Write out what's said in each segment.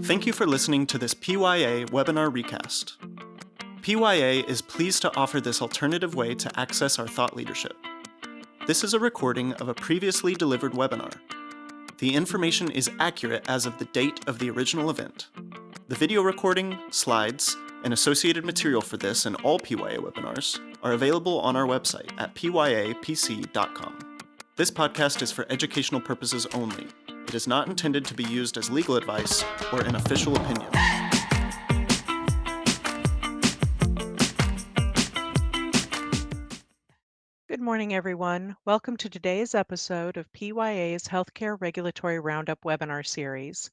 Thank you for listening to this PYA webinar recast. PYA is pleased to offer this alternative way to access our thought leadership. This is a recording of a previously delivered webinar. The information is accurate as of the date of the original event. The video recording, slides, and associated material for this and all PYA webinars are available on our website at pyapc.com. This podcast is for educational purposes only. It is not intended to be used as legal advice or an official opinion. Good morning, everyone. Welcome to today's episode of PYA's Healthcare Regulatory Roundup webinar series.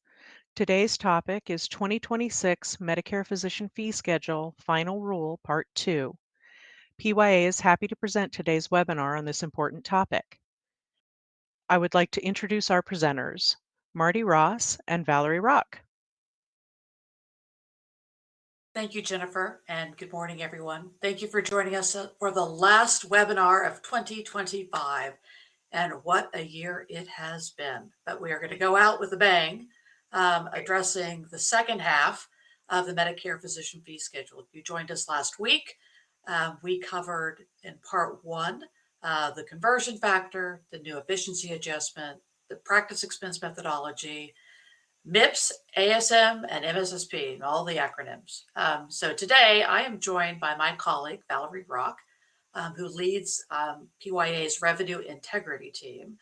Today's topic is 2026 Medicare Physician Fee Schedule Final Rule Part 2. PYA is happy to present today's webinar on this important topic. I would like to introduce our presenters, Marty Ross and Valerie Rock. Thank you, Jennifer, and good morning, everyone. Thank you for joining us for the last webinar of 2025. And what a year it has been. But we are going to go out with a bang, addressing the second half of the Medicare Physician Fee Schedule. If you joined us last week, we covered in part one the conversion factor, the new efficiency adjustment, the practice expense methodology, MIPS, ASM, and MSSP, and all the acronyms. So today I am joined by my colleague, Valerie Rock, who leads PYA's Revenue Integrity Team.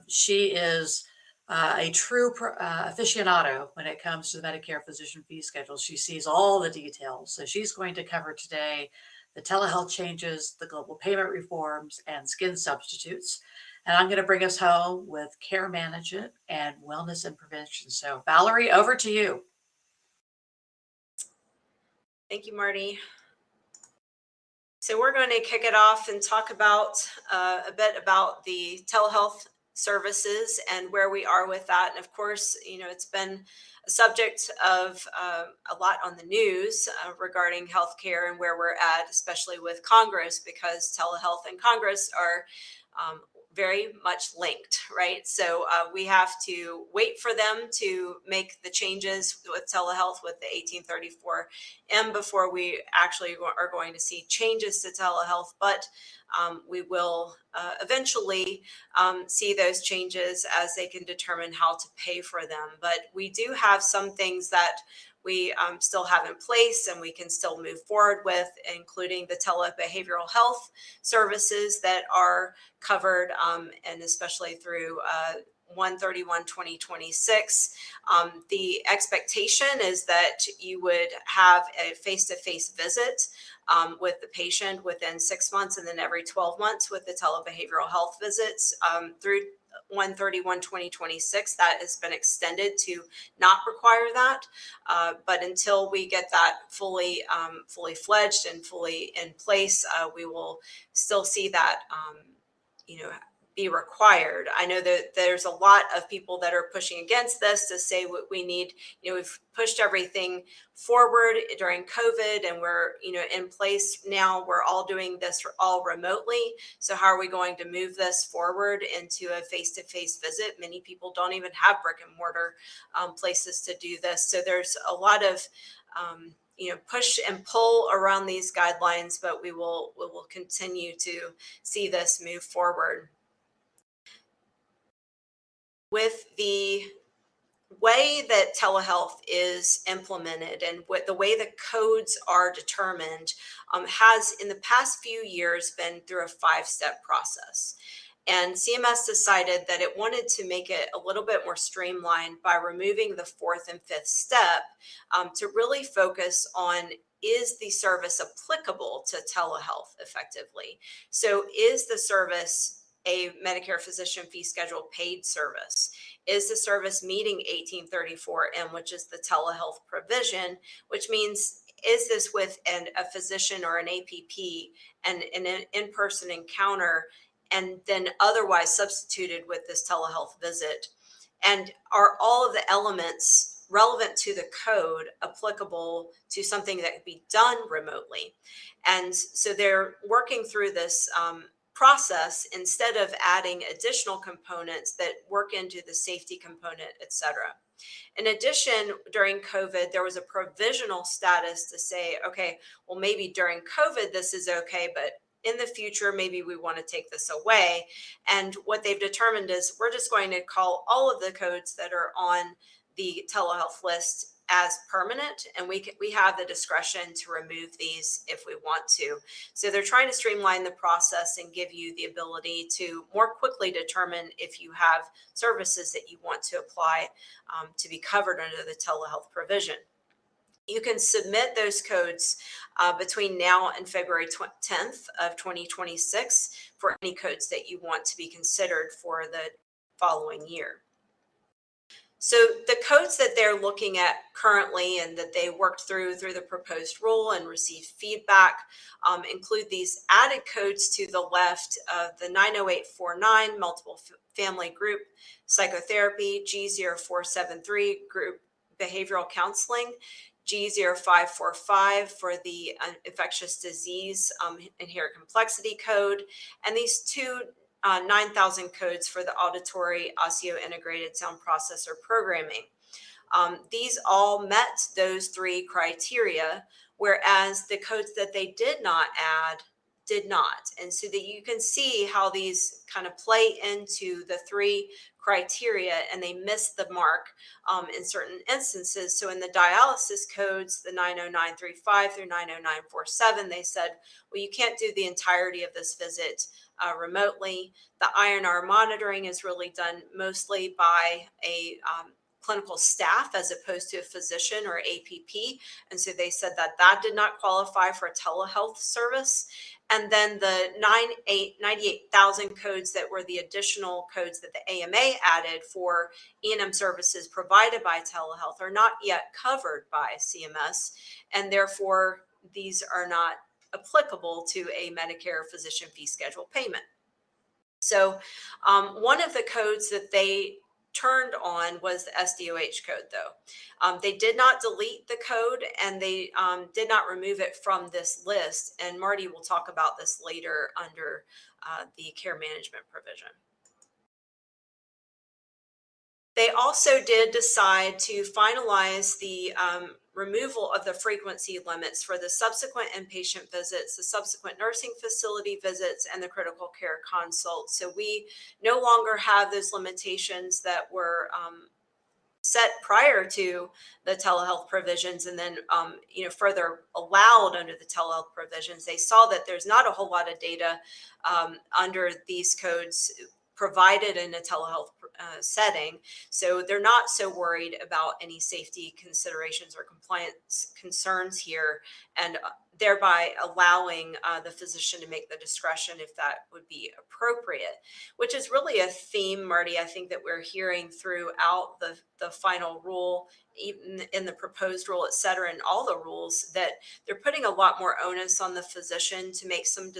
She is a true aficionado when it comes to the Medicare Physician Fee Schedule. She sees all the details. So she's going to cover today the telehealth changes, the global payment reforms, and skin substitutes. And I'm going to bring us home with care management and wellness and prevention. So Valerie, over to you. Thank you, Marty. So we're going to kick it off and talk about a bit about the telehealth services and where we are with that. And of course, it's been a subject of a lot on the news regarding healthcare and where we're at, especially with Congress, because telehealth and Congress are very much linked, right? So we have to wait for them to make the changes with telehealth with the 1834M before we actually are going to see changes to telehealth, but we will eventually see those changes as they can determine how to pay for them. But we do have some things that we still have in place and we can still move forward with, including the telebehavioral health services that are covered, and especially through 1/31/2026. The expectation is that you would have a face-to-face visit with the patient within 6 months, and then every 12 months with the telebehavioral health visits through 1/31/2026. That has been extended to not require that, but until we get that fully fledged and fully in place, we will still see that be required. I know that there's a lot of people that are pushing against this to say what we need. We've pushed everything forward during COVID, and we're in place now. We're all doing this all remotely. So how are we going to move this forward into a face-to-face visit? Many people don't even have brick and mortar places to do this. So there's a lot of push and pull around these guidelines, but we will continue to see this move forward. With the way that telehealth is implemented and the way the codes are determined has in the past few years been through a 5-step process. And CMS decided that it wanted to make it a little bit more streamlined by removing the 4th and 5th step to really focus on, is the service applicable to telehealth effectively? So is the service a Medicare Physician Fee Schedule paid service? Is the service meeting 1834M, which is the telehealth provision, which means, is this with a physician or an APP and an in-person encounter, and then otherwise substituted with this telehealth visit? And are all of the elements relevant to the code applicable to something that could be done remotely? And so they're working through this process instead of adding additional components that work into the safety component, et cetera. In addition, during COVID, there was a provisional status to say, okay, well, maybe during COVID, this is okay, but in the future, maybe we want to take this away. And what they've determined is we're just going to call all of the codes that are on the telehealth list as permanent, and we have the discretion to remove these if we want to. So they're trying to streamline the process and give you the ability to more quickly determine if you have services that you want to apply to be covered under the telehealth provision. You can submit those codes between now and February 10th of 2026 for any codes that you want to be considered for the following year. So the codes that they're looking at currently and that they worked through the proposed rule and received feedback include these added codes to the left of the 90849 multiple family group psychotherapy, G0473 group behavioral counseling, G0545 for the infectious disease inherent complexity code, and these two 9,000 codes for the auditory osseo integrated sound processor programming. These all met those three criteria, whereas the codes that they did not add did not. And so that you can see how these kind of play into the three criteria and they miss the mark in certain instances. So in the dialysis codes, the 90935 through 90947, they said, well, you can't do the entirety of this visit remotely. The INR monitoring is really done mostly by a clinical staff as opposed to a physician or APP. And so they said that that did not qualify for a telehealth service. And then the 98,000 codes that were the additional codes that the AMA added for E&M services provided by telehealth are not yet covered by CMS. And therefore, these are not applicable to a Medicare physician fee schedule payment. So one of the codes that they turned on was the SDOH code, though. They did not delete the code and they did not remove it from this list. And Marty will talk about this later under the care management provision. They also did decide to finalize the removal of the frequency limits for the subsequent inpatient visits, the subsequent nursing facility visits, and the critical care consults. So we no longer have those limitations that were set prior to the telehealth provisions and then further allowed under the telehealth provisions. They saw that there's not a whole lot of data under these codes provided in a telehealth setting. So they're not so worried about any safety considerations or compliance concerns here, and thereby allowing the physician to make the discretion if that would be appropriate, which is really a theme, Marty, I think that we're hearing throughout the final rule, even in the proposed rule, et cetera, and all the rules, that they're putting a lot more onus on the physician to make some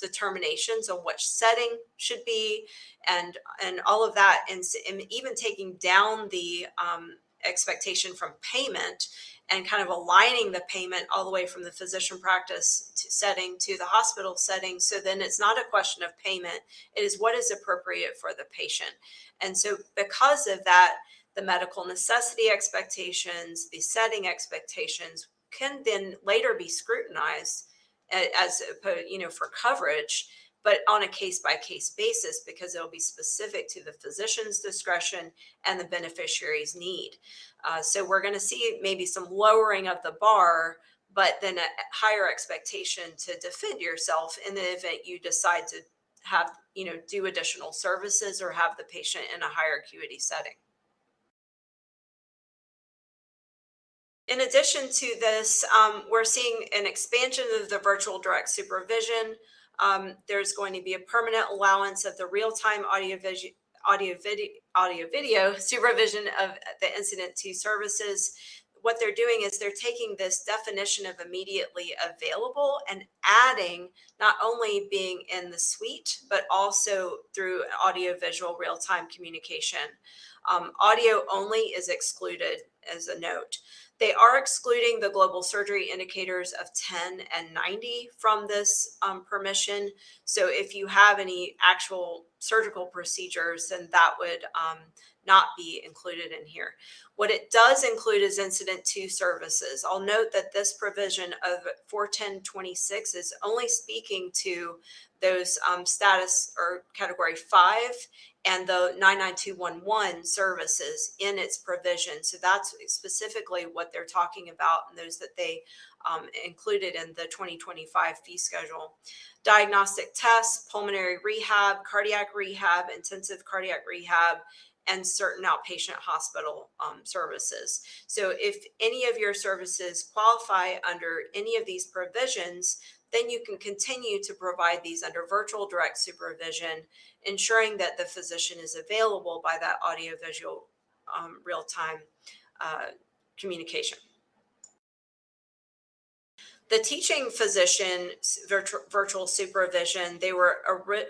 determinations on which setting should be and all of that, and even taking down the expectation from payment and kind of aligning the payment all the way from the physician practice setting to the hospital setting. So then it's not a question of payment, it is what is appropriate for the patient. And so because of that, the medical necessity expectations, the setting expectations can then later be scrutinized as for coverage, but on a case-by-case basis, because it'll be specific to the physician's discretion and the beneficiary's need. So we're going to see maybe some lowering of the bar, but then a higher expectation to defend yourself in the event you decide to have, do additional services or have the patient in a higher acuity setting. In addition to this, we're seeing an expansion of the virtual direct supervision. There's going to be a permanent allowance of the real-time audio-video supervision of the incident to services. What they're doing is they're taking this definition of immediately available and adding not only being in the suite, but also through audio-visual real-time communication. Audio only is excluded as a note. They are excluding the global surgery indicators of 10 and 90 from this permission. So if you have any actual surgical procedures, then that would not be included in here. What it does include is incident to services. I'll note that this provision of 41026 is only speaking to those status or category 5 and the 99211 services in its provision. So that's specifically what they're talking about, and those that they included in the 2025 fee schedule. Diagnostic tests, pulmonary rehab, cardiac rehab, intensive cardiac rehab, and certain outpatient hospital services. So if any of your services qualify under any of these provisions, then you can continue to provide these under virtual direct supervision, ensuring that the physician is available by that audiovisual real-time communication. The teaching physician virtual supervision, they were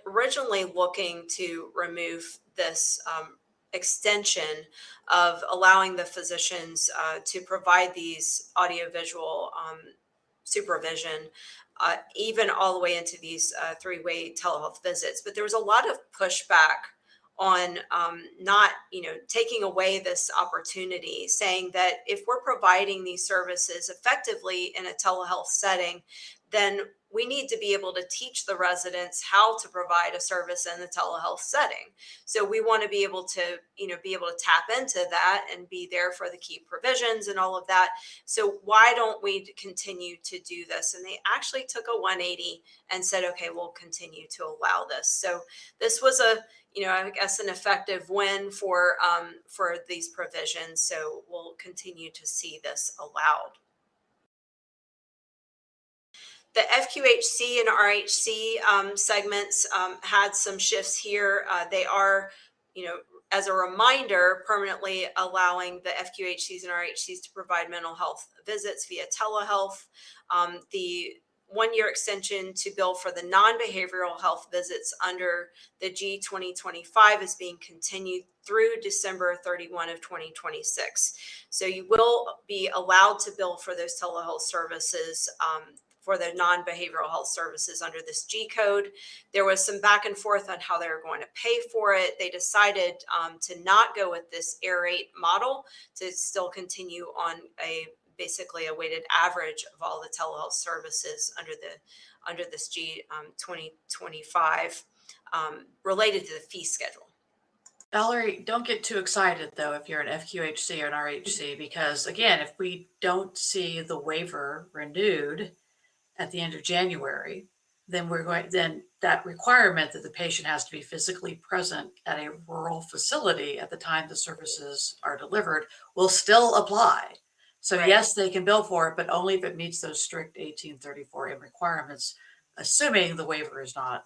originally looking to remove this extension of allowing the physicians to provide these audiovisual supervision, even all the way into these three-way telehealth visits. But there was a lot of pushback on not, taking away this opportunity, saying that if we're providing these services effectively in a telehealth setting, then we need to be able to teach the residents how to provide a service in the telehealth setting. So we want to be able to, be able to tap into that and be there for the key provisions and all of that. So why don't we continue to do this? And they actually took a 180 and said, okay, we'll continue to allow this. So this was I guess an effective win for these provisions. So we'll continue to see this allowed. The FQHC and RHC segments had some shifts here. They are, as a reminder, permanently allowing the FQHCs and RHCs to provide mental health visits via telehealth. The 1-year extension to bill for the non-behavioral health visits under the G 2025 is being continued through December 31 of 2026. So you will be allowed to bill for those telehealth services for the non-behavioral health services under this G code. There was some back and forth on how they were going to pay for it. They decided to not go with this air rate model, to still continue on basically a weighted average of all the telehealth services under this G 2025 related to the fee schedule. Valerie, don't get too excited though if you're an FQHC or an RHC, because again, if we don't see the waiver renewed at the end of January, then that requirement that the patient has to be physically present at a rural facility at the time the services are delivered will still apply. So Right. Yes, they can bill for it, but only if it meets those strict 1834M requirements, assuming the waiver is not,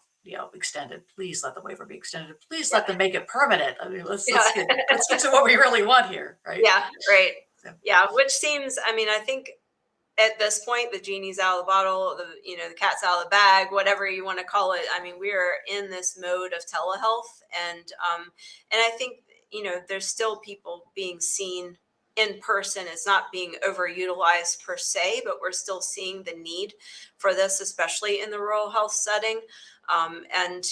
extended. Please let the waiver be extended. Please let them make it permanent. I mean, let's get to what we really want here, right? Yeah, right. So. Yeah, which seems, I think at this point, the genie's out of the bottle, the cat's out of the bag, whatever you want to call it. We are in this mode of telehealth, and I think, there's still people being seen in person. It's not being overutilized per se, but we're still seeing the need for this, especially in the rural health setting. And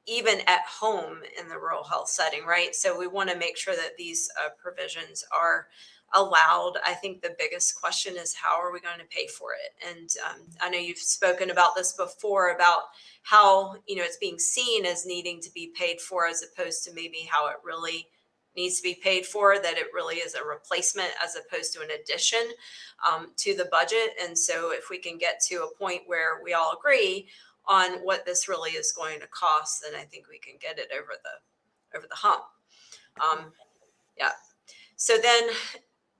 even at home in the rural health setting, right? So we want to make sure that these provisions are allowed. I think the biggest question is, how are we going to pay for it? And I know you've spoken about this before, about how, it's being seen as needing to be paid for, as opposed to maybe how it really needs to be paid for, that it really is a replacement as opposed to an addition to the budget. And so if we can get to a point where we all agree on what this really is going to cost, then I think we can get it over the hump. Yeah. So then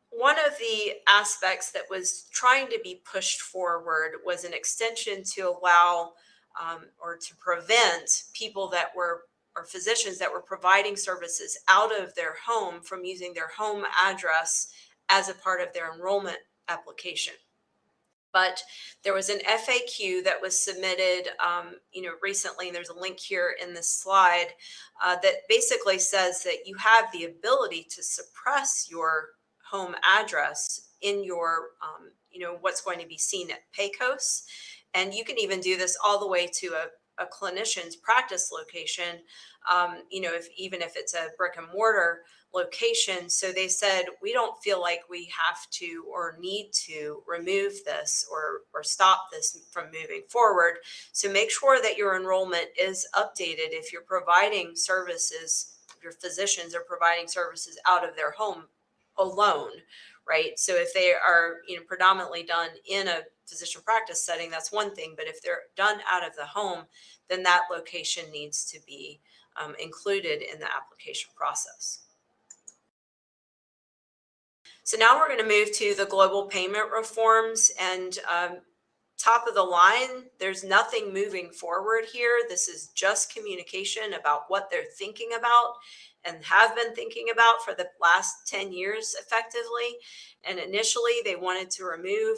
one of the aspects that was trying to be pushed forward was an extension to allow or to prevent people that were, or physicians that were providing services out of their home from using their home address as a part of their enrollment application. But there was an FAQ that was submitted, recently, and there's a link here in this slide that basically says that you have the ability to suppress your home address in your, what's going to be seen at PACOS. And you can even do this all the way to a clinician's practice location, even if it's a brick and mortar location. So they said, we don't feel like we have to or need to remove this or stop this from moving forward. So make sure that your enrollment is updated if you're providing services, your physicians are providing services out of their home alone, right? So if they are, predominantly done in a physician practice setting, that's one thing. But if they're done out of the home, then that location needs to be included in the application process. So now we're going to move to the global payment reforms, and top of the line, there's nothing moving forward here. This is just communication about what they're thinking about and have been thinking about for the last 10 years effectively. And initially they wanted to remove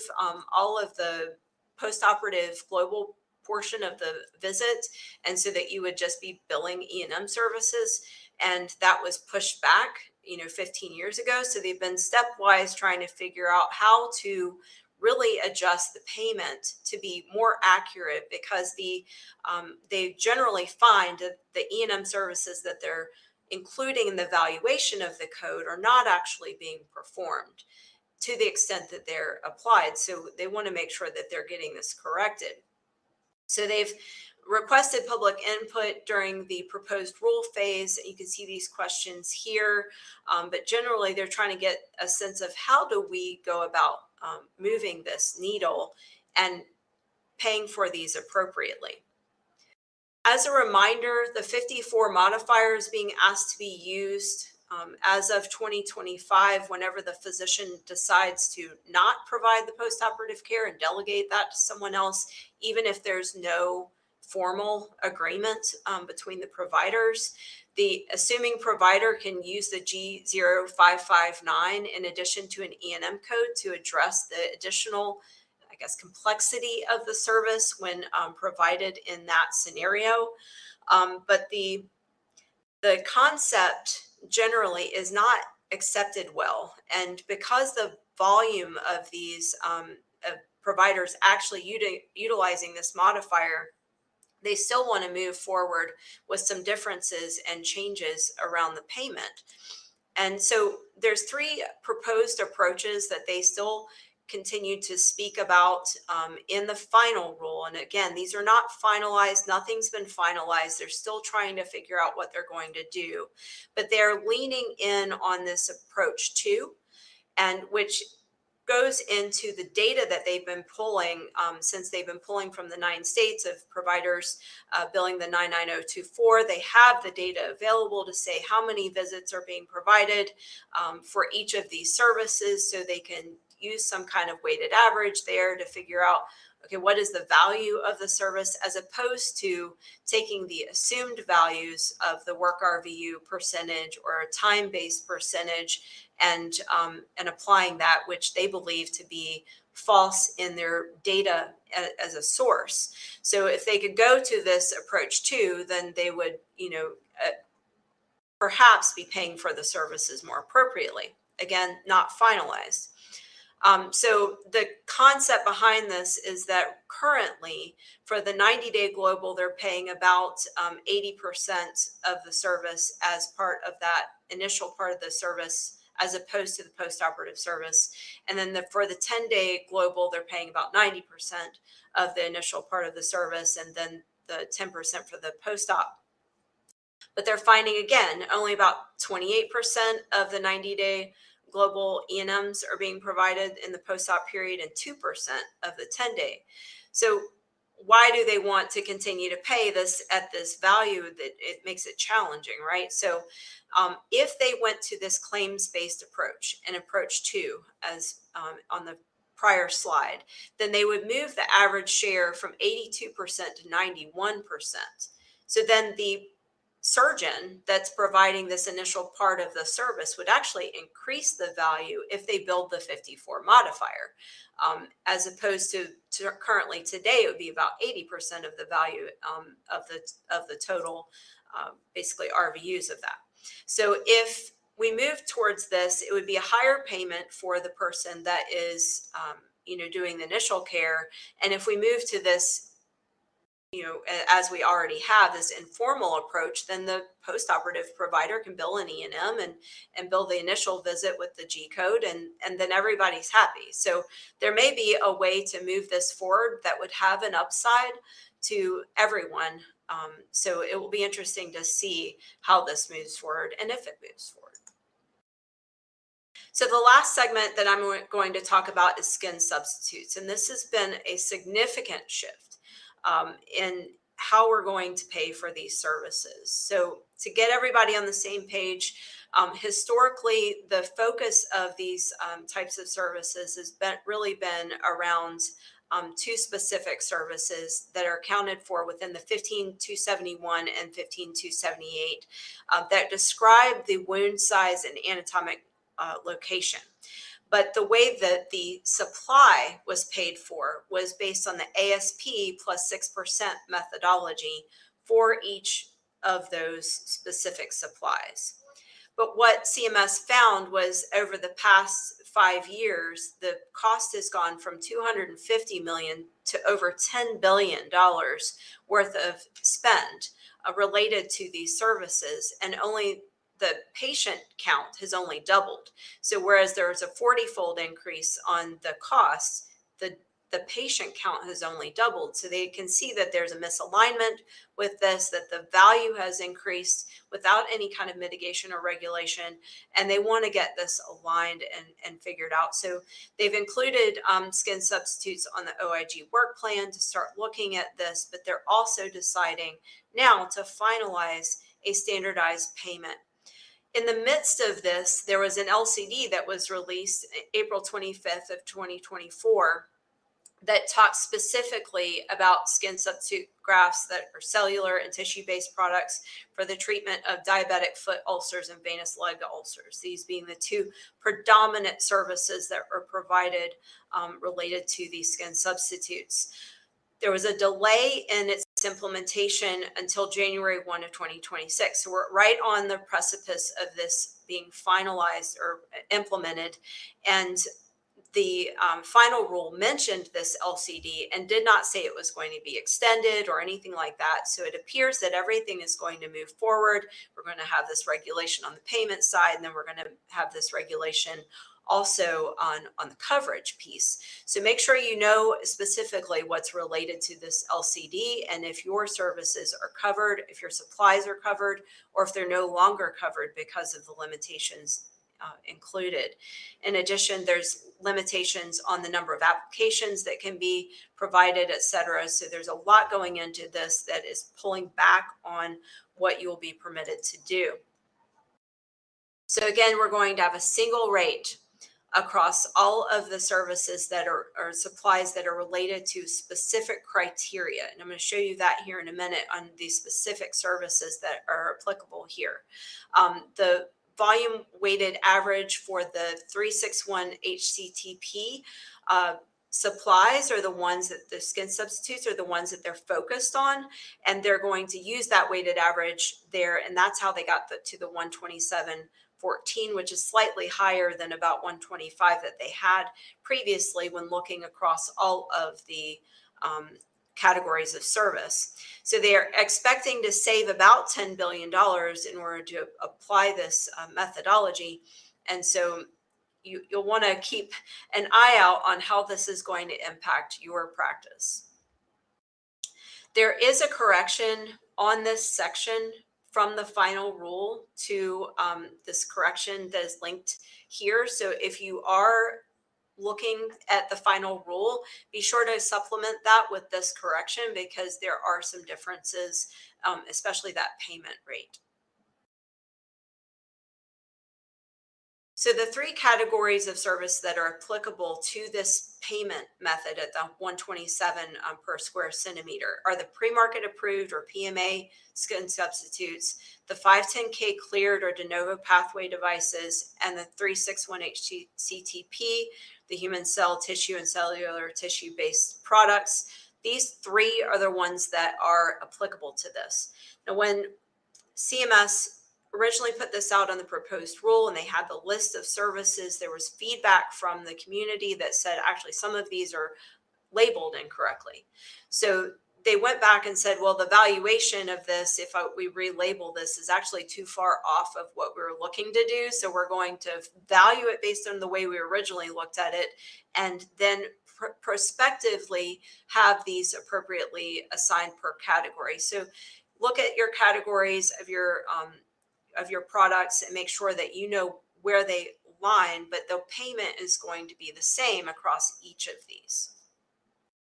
all of the post-operative global portion of the visit, and so that you would just be billing E&M services. And that was pushed back 15 years ago. So they've been stepwise trying to figure out how to really adjust the payment to be more accurate, because they generally find that the E&M services that they're including in the valuation of the code are not actually being performed to the extent that they're applied. So they want to make sure that they're getting this corrected. So they've requested public input during the proposed rule phase. You can see these questions here, but generally they're trying to get a sense of how do we go about moving this needle and paying for these appropriately. As a reminder, the 54 modifier is being asked to be used as of 2025 whenever the physician decides to not provide the post-operative care and delegate that to someone else, even if there's no formal agreement between the providers. The assuming provider can use the G0559 in addition to an E&M code to address the additional, complexity of the service when provided in that scenario. But the concept generally is not accepted well. And because the volume of these providers actually utilizing this modifier, they still want to move forward with some differences and changes around the payment. And so there's 3 proposed approaches that they still continue to speak about in the final rule. And again, these are not finalized. Nothing's been finalized. They're still trying to figure out what they're going to do. But they're leaning in on this approach too, and which goes into the data that they've been pulling since they've been pulling from the 9 states of providers billing the 99024. They have the data available to say how many visits are being provided for each of these services, so they can use some kind of weighted average there to figure out, okay, what is the value of the service, as opposed to taking the assumed values of the work RVU percentage or a time-based percentage and applying that, which they believe to be false in their data as a source. So if they could go to this approach too, then they would, perhaps be paying for the services more appropriately. Again, not finalized. So the concept behind this is that currently for the 90-day global, they're paying about 80% of the service as part of that initial part of the service, as opposed to the post-operative service. And then for the 10-day global, they're paying about 90% of the initial part of the service, and then the 10% for the post-op. But they're finding, again, only about 28% of the 90-day global E&Ms are being provided in the post-op period, and 2% of the 10-day. So why do they want to continue to pay this at this value? That it makes it challenging, right? So if they went to this claims-based approach, and approach 2, as on the prior slide, then they would move the average share from 82% to 91%. So then the surgeon that's providing this initial part of the service would actually increase the value if they build the 54 modifier, as opposed to currently today, it would be about 80% of the value of the total, basically RVUs of that. So if we move towards this, it would be a higher payment for the person that is, doing the initial care. And if we move to this as we already have this informal approach, then the post-operative provider can bill an E&M and bill the initial visit with the G code, and then everybody's happy. So there may be a way to move this forward that would have an upside to everyone. So it will be interesting to see how this moves forward and if it moves forward. So the last segment that I'm going to talk about is skin substitutes. And this has been a significant shift in how we're going to pay for these services. So to get everybody on the same page, historically, the focus of these types of services has really been around two specific services that are accounted for within the 15271 and 15278 that describe the wound size and anatomic location. But the way that the supply was paid for was based on the ASP plus 6% methodology for each of those specific supplies. But what CMS found was over the past 5 years, the cost has gone from $250 million to over $10 billion worth of spend related to these services, and only the patient count has only doubled. So whereas there's a 40-fold increase on the costs, the patient count has only doubled. So they can see that there's a misalignment with this, that the value has increased without any kind of mitigation or regulation, and they want to get this aligned and figured out. So they've included skin substitutes on the OIG work plan to start looking at this, but they're also deciding now to finalize a standardized payment. In the midst of this, there was an LCD that was released April 25th of 2024 that talks specifically about skin substitute grafts that are cellular and tissue-based products for the treatment of diabetic foot ulcers and venous leg ulcers, these being the two predominant services that are provided related to these skin substitutes. There was a delay in its implementation until January 1 of 2026. So we're right on the precipice of this being finalized or implemented. And the final rule mentioned this LCD and did not say it was going to be extended or anything like that. So it appears that everything is going to move forward. We're going to have this regulation on the payment side, and then we're going to have this regulation also on the coverage piece. So make sure you know specifically what's related to this LCD and if your services are covered, if your supplies are covered, or if they're no longer covered because of the limitations included. In addition, there's limitations on the number of applications that can be provided, et cetera. So there's a lot going into this that is pulling back on what you will be permitted to do. So again, we're going to have a single rate across all of the services that are or supplies that are related to specific criteria. And I'm going to show you that here in a minute on these specific services that are applicable here. The volume weighted average for the 361 HCTP supplies are the ones that the skin substitutes are the ones that they're focused on, and they're going to use that weighted average there, and that's how they got to the 127.14, which is slightly higher than about 125 that they had previously when looking across all of the categories of service. So they are expecting to save about $10 billion in order to apply this methodology. And so you'll want to keep an eye out on how this is going to impact your practice. There is a correction on this section from the final rule to this correction that is linked here. So if you are looking at the final rule, be sure to supplement that with this correction because there are some differences, especially that payment rate. So the three categories of service that are applicable to this payment method at the 127 per square centimeter are the pre-market approved or PMA skin substitutes, the 510K cleared or de novo pathway devices, and the 361 HCTP, the human cell tissue and cellular tissue based products. These three are the ones that are applicable to this. Now, when CMS originally put this out on the proposed rule and they had the list of services, there was feedback from the community that said actually some of these are labeled incorrectly. So they went back and said, well, the valuation of this, if we relabel this, is actually too far off of what we were looking to do. So we're going to value it based on the way we originally looked at it, and then prospectively have these appropriately assigned per category. So look at your categories of your products and make sure that you know where they line, but the payment is going to be the same across each of these.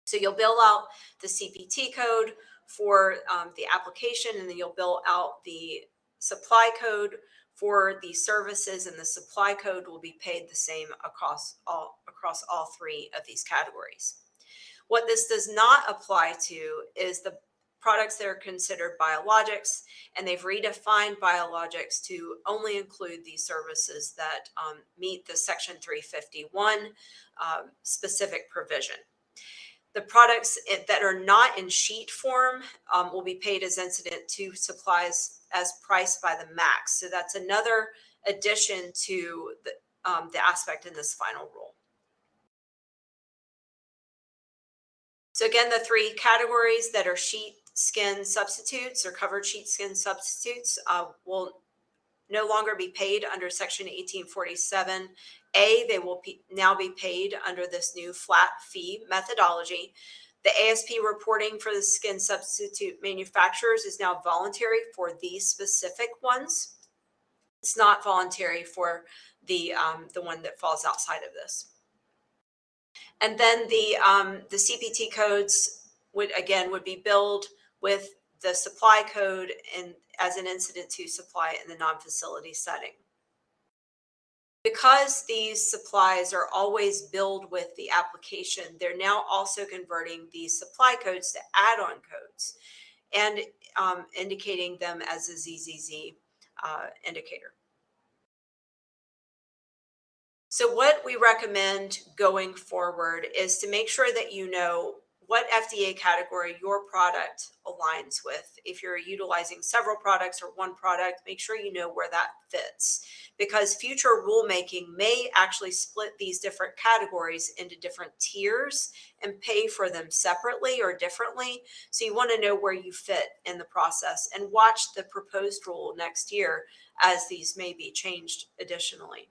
So you'll bill out the CPT code for the application, and then you'll bill out the supply code for the services, and the supply code will be paid the same across all three of these categories. What this does not apply to is the products that are considered biologics, and they've redefined biologics to only include these services that meet the Section 351 specific provision. The products that are not in sheet form will be paid as incident to supplies as priced by the max. So that's another addition to the aspect in this final rule. So again, the three categories that are sheepskin substitutes or covered sheepskin substitutes will no longer be paid under Section 1847A. They will now be paid under this new flat fee methodology. The ASP reporting for the skin substitute manufacturers is now voluntary for these specific ones. It's not voluntary for the one that falls outside of this. And then the CPT codes would be billed with the supply code and as an incident to supply in the non-facility setting. Because these supplies are always billed with the application, they're now also converting these supply codes to add-on codes and indicating them as a ZZZ indicator. So what we recommend going forward is to make sure that you know what FDA category your product aligns with. If you're utilizing several products or one product, make sure you know where that fits, because future rulemaking may actually split these different categories into different tiers and pay for them separately or differently. So you want to know where you fit in the process and watch the proposed rule next year as these may be changed additionally.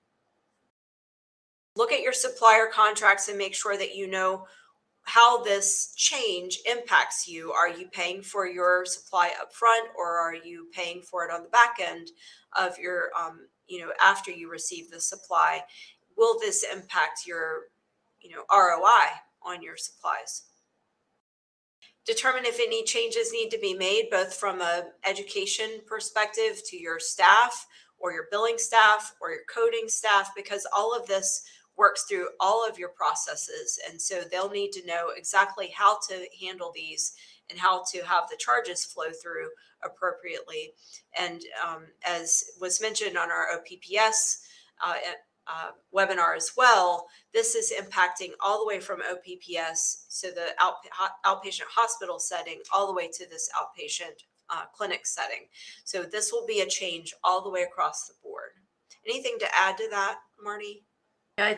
Look at your supplier contracts and make sure that you know how this change impacts you. Are you paying for your supply up front, or are you paying for it on the back end of your, after you receive the supply? Will this impact your, ROI on your supplies? Determine if any changes need to be made, both from an education perspective to your staff or your billing staff or your coding staff, because all of this works through all of your processes. And so they'll need to know exactly how to handle these and how to have the charges flow through appropriately. And as was mentioned on our OPPS webinar as well, this is impacting all the way from OPPS, so the outpatient hospital setting, all the way to this outpatient clinic setting. So this will be a change all the way across the board. Anything to add to that, Marty? Yeah,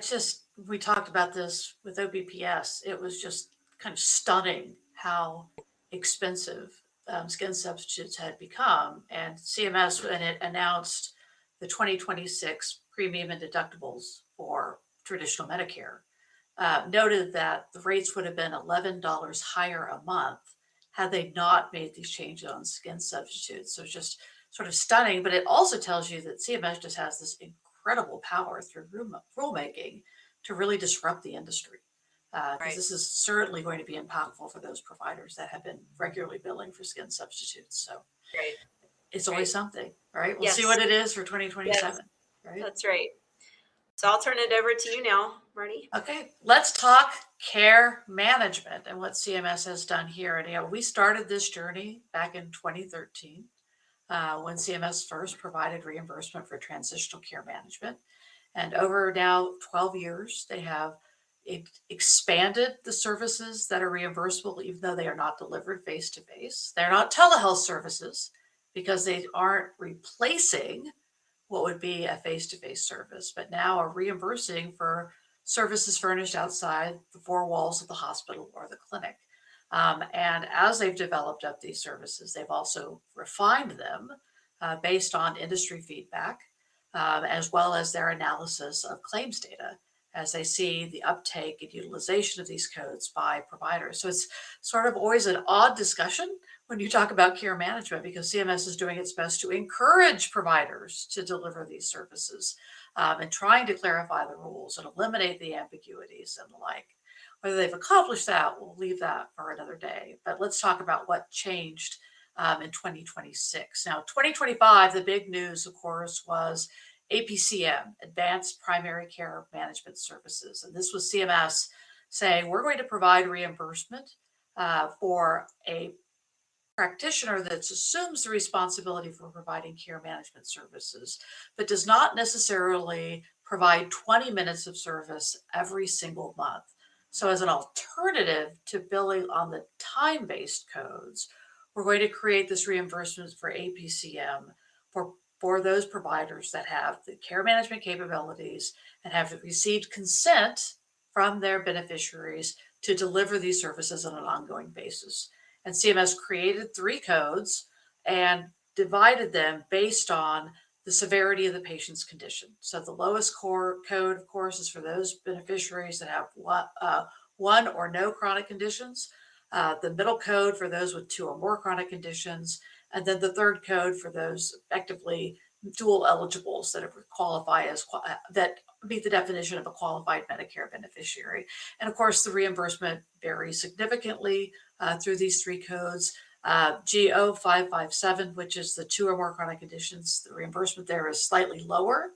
we talked about this with OPPS. It was just kind of stunning how expensive skin substitutes had become. And CMS, when it announced the 2026 premium and deductibles for traditional Medicare, noted that the rates would have been $11 higher a month had they not made these changes on skin substitutes. So it's just sort of stunning, but it also tells you that CMS just has this incredible power through rulemaking to really disrupt the industry. Because this is certainly going to be impactful for those providers that have been regularly billing for skin substitutes. So it's always something, right? We'll see what it is for 2027, right? That's right. So I'll turn it over to you now, Marty. Okay, let's talk care management and what CMS has done here. And we started this journey back in 2013 when CMS first provided reimbursement for transitional care management. And over now 12 years, they have expanded the services that are reimbursable, even though they are not delivered face-to-face. They're not telehealth services because they aren't replacing what would be a face-to-face service, but now are reimbursing for services furnished outside the four walls of the hospital or the clinic. And as they've developed up these services, they've also refined them based on industry feedback, as well as their analysis of claims data as they see the uptake and utilization of these codes by providers. So it's sort of always an odd discussion when you talk about care management, because CMS is doing its best to encourage providers to deliver these services and trying to clarify the rules and eliminate the ambiguities and the like. Whether they've accomplished that, we'll leave that for another day. But let's talk about what changed in 2026. Now, 2025, the big news, of course, was APCM, Advanced Primary Care Management Services. And this was CMS saying, we're going to provide reimbursement for a practitioner that assumes the responsibility for providing care management services, but does not necessarily provide 20 minutes of service every single month. So as an alternative to billing on the time-based codes, we're going to create this reimbursement for APCM for those providers that have the care management capabilities and have received consent from their beneficiaries to deliver these services on an ongoing basis. And CMS created 3 codes and divided them based on the severity of the patient's condition. So the lowest core code, of course, is for those beneficiaries that have one or no chronic conditions. The middle code for those with 2 or more chronic conditions. And then the third code for those effectively dual eligibles that qualify as that meet the definition of a qualified Medicare beneficiary. And of course, the reimbursement varies significantly through these 3 codes. GO557, which is the 2 or more chronic conditions, the reimbursement there is slightly lower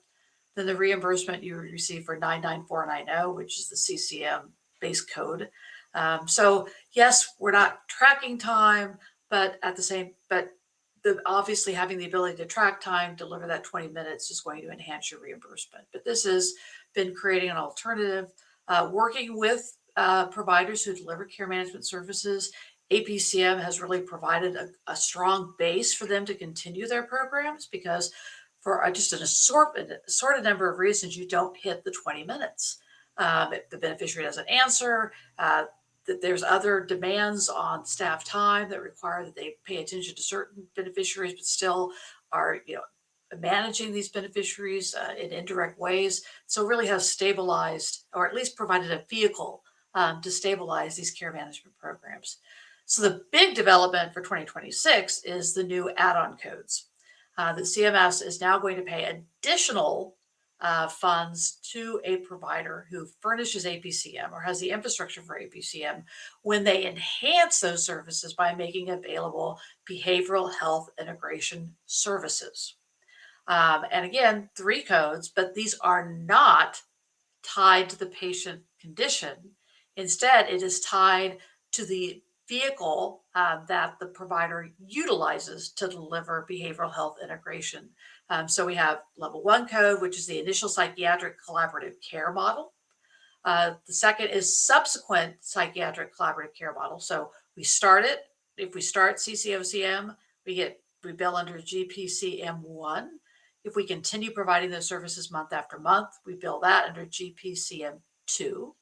than the reimbursement you would receive for 99490, which is the CCM base code. So yes, we're not tracking time, but obviously having the ability to track time, deliver that 20 minutes is going to enhance your reimbursement. But this has been creating an alternative, working with providers who deliver care management services. APCM has really provided a strong base for them to continue their programs, because for just an assorted number of reasons, you don't hit the 20 minutes. If the beneficiary doesn't answer, that there's other demands on staff time that require that they pay attention to certain beneficiaries, but still are, managing these beneficiaries in indirect ways. So really has stabilized, or at least provided a vehicle to stabilize these care management programs. So the big development for 2026 is the new add-on codes. The CMS is now going to pay additional funds to a provider who furnishes APCM or has the infrastructure for APCM when they enhance those services by making available behavioral health integration services. And again, 3 codes, but these are not tied to the patient condition. Instead, it is tied to the vehicle that the provider utilizes to deliver behavioral health integration. So we have level 1 code, which is the initial psychiatric collaborative care model. The second is subsequent psychiatric collaborative care model. So we start it. If we start CCOCM, we bill under GPCM1. If we continue providing those services month after month, we bill that under GPCM2.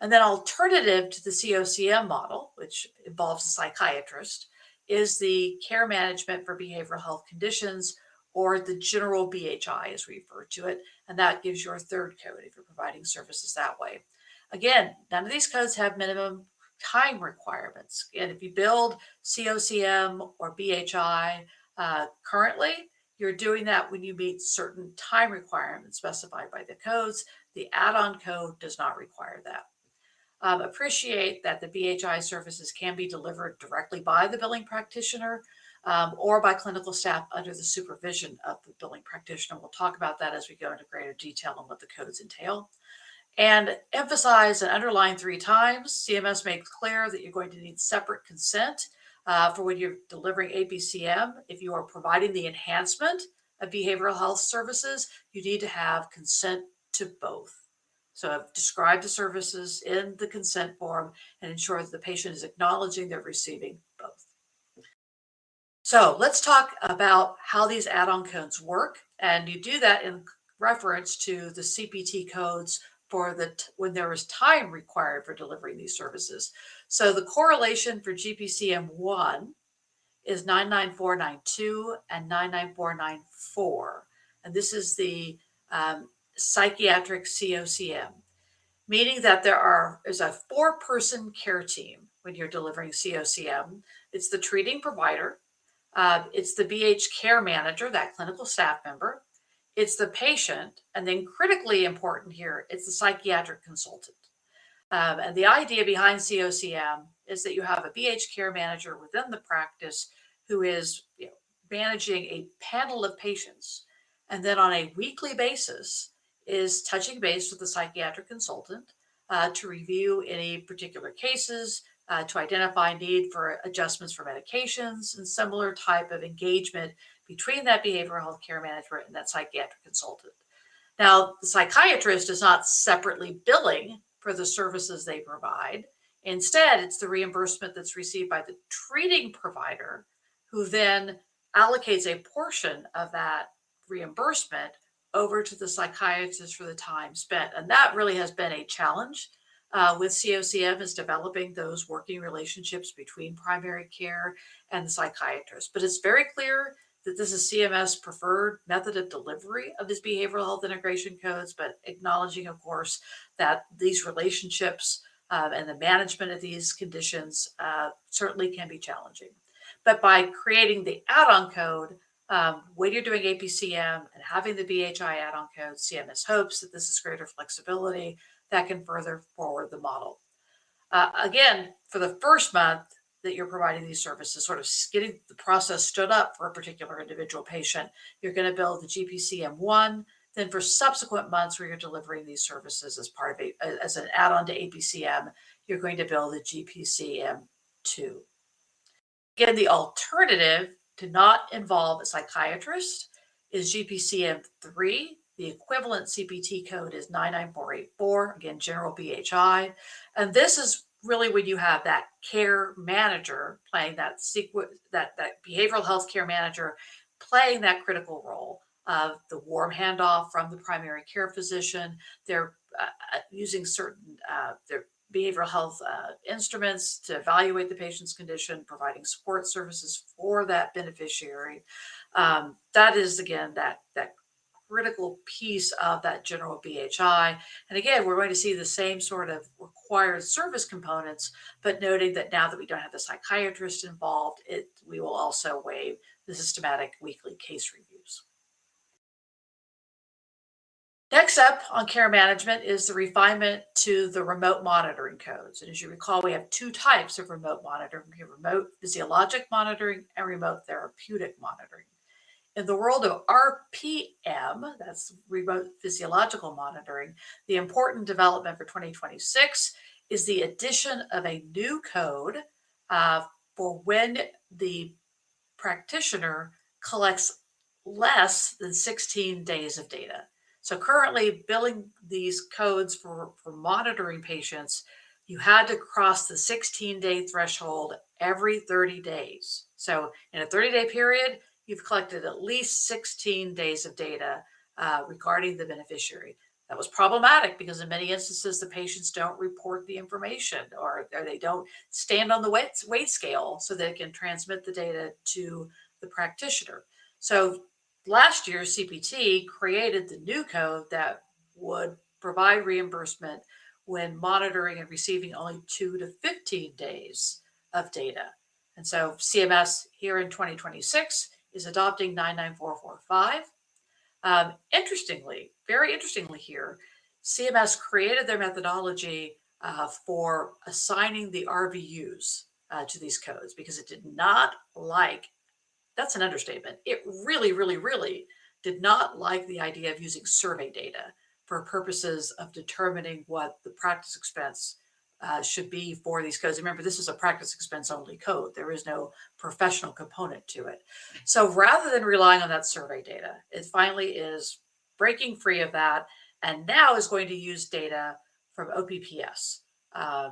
And then alternative to the COCM model, which involves a psychiatrist, is the care management for behavioral health conditions, or the general BHI as we refer to it. And that gives your 3rd code if you're providing services that way. Again, none of these codes have minimum time requirements. And if you build COCM or BHI currently, you're doing that when you meet certain time requirements specified by the codes. The add-on code does not require that. Appreciate that the BHI services can be delivered directly by the billing practitioner or by clinical staff under the supervision of the billing practitioner. We'll talk about that as we go into greater detail on what the codes entail. And emphasize and underline 3 times, CMS makes clear that you're going to need separate consent for when you're delivering APCM. If you are providing the enhancement of behavioral health services, you need to have consent to both. So I've described the services in the consent form and ensure that the patient is acknowledging they're receiving both. So let's talk about how these add-on codes work. And you do that in reference to the CPT codes for when there was time required for delivering these services. So the correlation for GPCM1 is 99492 and 99494. And this is the psychiatric COCM, meaning that is a 4-person care team when you're delivering COCM. It's the treating provider, it's the BH care manager, that clinical staff member, it's the patient, and then critically important here, it's the psychiatric consultant. And the idea behind COCM is that you have a BH care manager within the practice who is managing a panel of patients, and then on a weekly basis is touching base with the psychiatric consultant to review any particular cases, to identify need for adjustments for medications, and similar type of engagement between that behavioral health care manager and that psychiatric consultant. Now, the psychiatrist is not separately billing for the services they provide. Instead, it's the reimbursement that's received by the treating provider, who then allocates a portion of that reimbursement over to the psychiatrist for the time spent. And that really has been a challenge with COCM, is developing those working relationships between primary care and the psychiatrist. But it's very clear that this is CMS preferred method of delivery of these behavioral health integration codes, but acknowledging, of course, that these relationships and the management of these conditions certainly can be challenging. But by creating the add-on code, when you're doing APCM and having the BHI add-on code, CMS hopes that this is greater flexibility that can further forward the model. Again, for the first month that you're providing these services, sort of getting the process stood up for a particular individual patient, you're going to build the GPCM1. Then for subsequent months where you're delivering these services as part of as an add-on to APCM, you're going to build the GPCM2. Again, the alternative to not involve a psychiatrist is GPCM3. The equivalent CPT code is 99484, again, general BHI. And this is really when you have that care manager playing that behavioral health care manager playing that critical role of the warm handoff from the primary care physician. They're using certain their behavioral health instruments to evaluate the patient's condition, providing support services for that beneficiary. That is, again, that critical piece of that general BHI. And again, we're going to see the same sort of required service components, but noting that now that we don't have the psychiatrist involved, we will also waive the systematic weekly case reviews. Next up on care management is the refinement to the remote monitoring codes. And as you recall, we have 2 types of remote monitoring. We have remote physiologic monitoring and remote therapeutic monitoring. In the world of RPM, that's remote physiological monitoring, the important development for 2026 is the addition of a new code for when the practitioner collects less than 16 days of data. So currently, billing these codes for monitoring patients, you had to cross the 16-day threshold every 30 days. So in a 30-day period, you've collected at least 16 days of data regarding the beneficiary. That was problematic because in many instances, the patients don't report the information or they don't stand on the weight scale so they can transmit the data to the practitioner. So last year, CPT created the new code that would provide reimbursement when monitoring and receiving only 2 to 15 days of data. And so CMS here in 2026 is adopting 99445. Interestingly, very interestingly here, CMS created their methodology for assigning the RVUs to these codes because it did not like, that's an understatement, it really, really, really did not like the idea of using survey data for purposes of determining what the practice expense should be for these codes. Remember, this is a practice expense only code. There is no professional component to it. So rather than relying on that survey data, it finally is breaking free of that and now is going to use data from OPPS.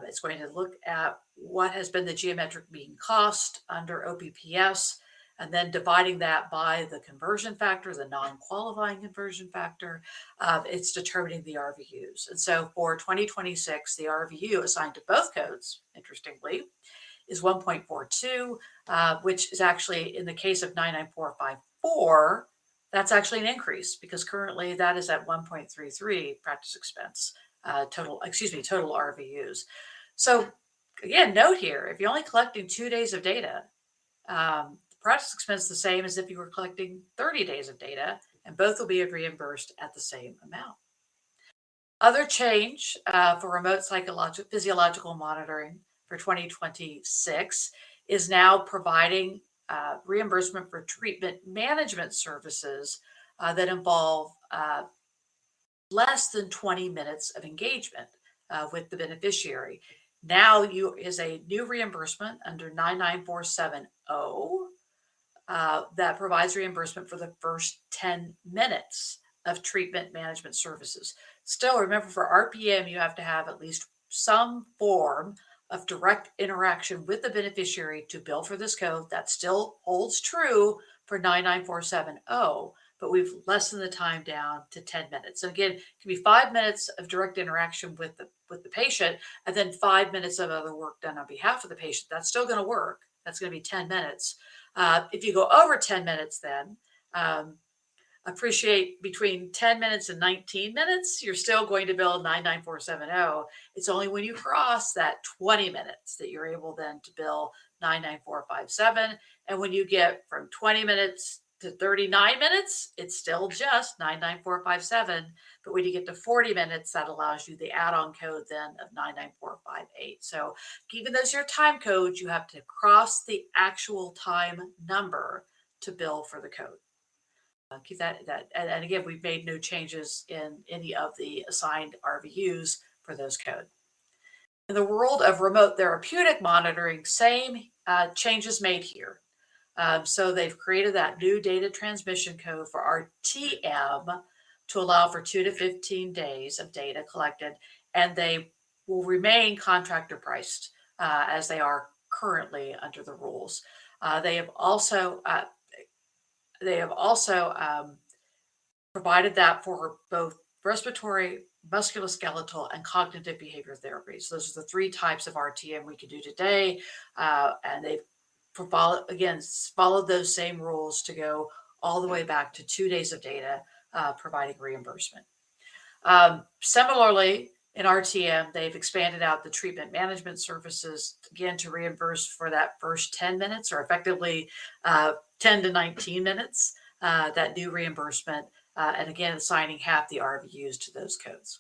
It's going to look at what has been the geometric mean cost under OPPS and then dividing that by the conversion factor, the non-qualifying conversion factor, it's determining the RVUs. And so for 2026, the RVU assigned to both codes, interestingly, is 1.42, which is actually, in the case of 99454, that's actually an increase because currently that is at 1.33 practice expense total RVUs. So again, note here, if you're only collecting 2 days of data, the practice expense is the same as if you were collecting 30 days of data, and both will be reimbursed at the same amount. Other change for remote physiological monitoring for 2026 is now providing reimbursement for treatment management services that involve less than 20 minutes of engagement with the beneficiary. Now is a new reimbursement under 99470 that provides reimbursement for the first 10 minutes of treatment management services. Still, remember, for RPM, you have to have at least some form of direct interaction with the beneficiary to bill for this code. That still holds true for 99470, but we've lessened the time down to 10 minutes. So again, it can be 5 minutes of direct interaction with the patient, and then 5 minutes of other work done on behalf of the patient. That's still going to work. That's going to be 10 minutes. If you go over 10 minutes, then appreciate between 10 minutes and 19 minutes, you're still going to bill 99470. It's only when you cross that 20 minutes that you're able then to bill 99457. And when you get from 20 minutes to 39 minutes, it's still just 99457. But when you get to 40 minutes, that allows you the add-on code then of 99458. So even though it's your time codes, you have to cross the actual time number to bill for the code. Keep that, and again, we've made no changes in any of the assigned RVUs for those code. In the world of remote therapeutic monitoring, same changes made here. So they've created that new data transmission code for RTM to allow for 2 to 15 days of data collected, and they will remain contractor priced as they are currently under the rules. They have also provided that for both respiratory, musculoskeletal, and cognitive behavior therapies. Those are the 3 types of RTM we can do today, and they've followed those same rules to go all the way back to 2 days of data, providing reimbursement. Similarly, in RTM, they've expanded out the treatment management services, again, to reimburse for that first 10 minutes, or effectively 10 to 19 minutes, that new reimbursement, and again, assigning half the RVUs to those codes.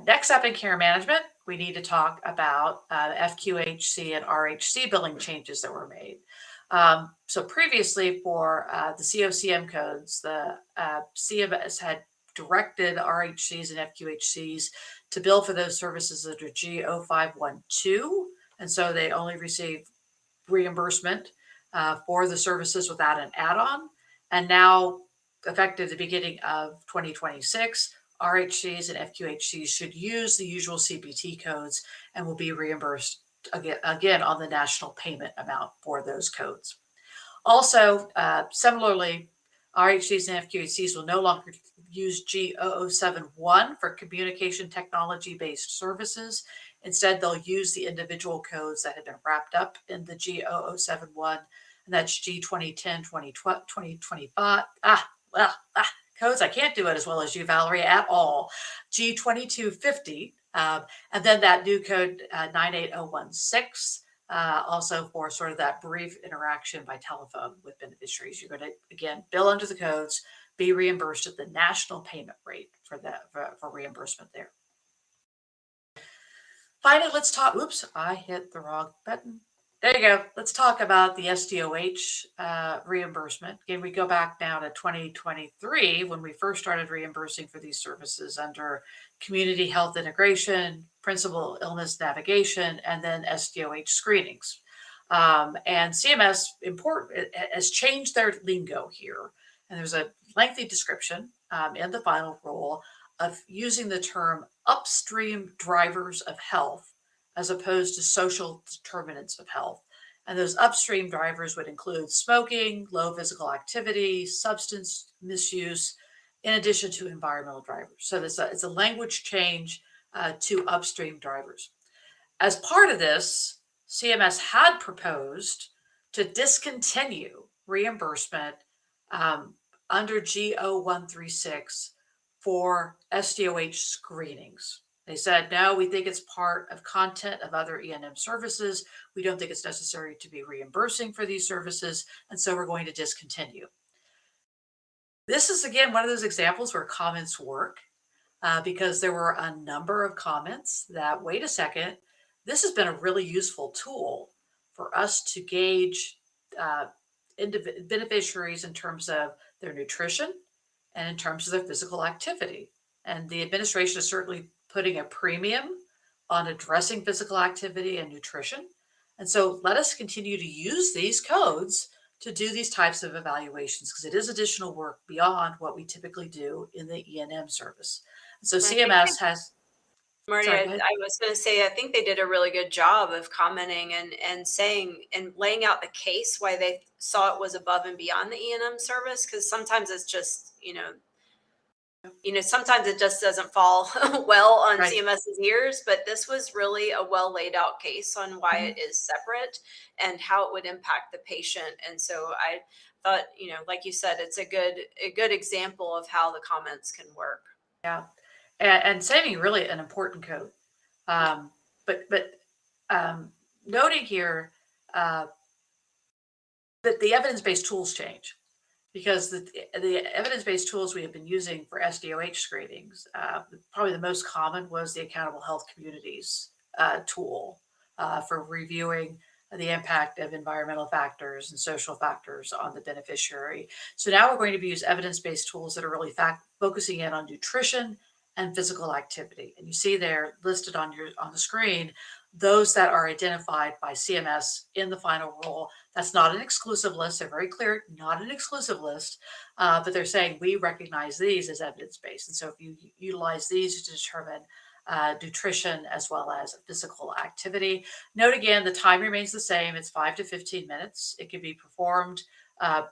Next up in care management, we need to talk about FQHC and RHC billing changes that were made. So previously for the COCM codes, the CMS had directed RHCs and FQHCs to bill for those services under G0512, and so they only receive reimbursement for the services without an add-on. And now, effective the beginning of 2026, RHCs and FQHCs should use the usual CPT codes and will be reimbursed again on the national payment amount for those codes. Also, similarly, RHCs and FQHCs will no longer use G0071 for communication technology-based services. Instead, they'll use the individual codes that have been wrapped up in the G0071, and that's G2010, 2025. Codes, I can't do it as well as you, Valerie, at all. G2250, and then that new code 98016, also for sort of that brief interaction by telephone with beneficiaries. You're going to, again, bill under the codes, be reimbursed at the national payment rate for reimbursement there. Finally, let's talk, oops, I hit the wrong button. There you go. Let's talk about the SDOH reimbursement. Again, we go back now to 2023 when we first started reimbursing for these services under community health integration, principal illness navigation, and then SDOH screenings. And CMS has changed their lingo here. And there's a lengthy description in the final rule of using the term upstream drivers of health as opposed to social determinants of health. And those upstream drivers would include smoking, low physical activity, substance misuse, in addition to environmental drivers. So it's a language change to upstream drivers. As part of this, CMS had proposed to discontinue reimbursement under G0136 for SDOH screenings. They said, no, we think it's part of content of other E&M services. We don't think it's necessary to be reimbursing for these services, and so we're going to discontinue. This is, again, one of those examples where comments work because there were a number of comments that, wait a second, this has been a really useful tool for us to gauge beneficiaries in terms of their nutrition and in terms of their physical activity. And the administration is certainly putting a premium on addressing physical activity and nutrition. And so let us continue to use these codes to do these types of evaluations because it is additional work beyond what we typically do in the E&M service. So CMS has. Marty, Sorry, I go ahead. was going to say, I think they did a really good job of commenting and saying and laying out the case why they saw it was above and beyond the E&M service. Because sometimes it's just, sometimes it just doesn't fall well on Right. CMS's ears. But this was really a well laid out case on why it is separate and how it would impact the patient. And so I thought, like you said, it's a good example of how the comments can work. Yeah. And saving really an important code. But noting here that the evidence-based tools change because the evidence-based tools we have been using for SDOH screenings, probably the most common was the Accountable Health Communities tool for reviewing the impact of environmental factors and social factors on the beneficiary. So now we're going to use evidence-based tools that are really focusing in on nutrition and physical activity. And you see there listed on the screen those that are identified by CMS in the final rule. That's not an exclusive list. They're very clear, not an exclusive list, but they're saying we recognize these as evidence-based. And so if you utilize these to determine nutrition as well as physical activity. Note again, the time remains the same. It's 5 to 15 minutes. It can be performed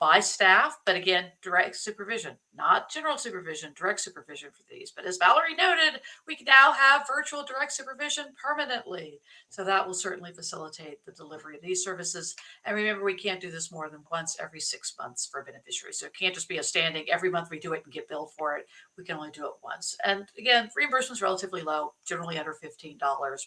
by staff, but again, direct supervision, not general supervision, direct supervision for these. But as Valerie noted, we can now have virtual direct supervision permanently. So that will certainly facilitate the delivery of these services. And remember, we can't do this more than once every 6 months for beneficiaries. So it can't just be a standing, every month we do it and get billed for it. We can only do it once. And again, reimbursement is relatively low, generally under $15,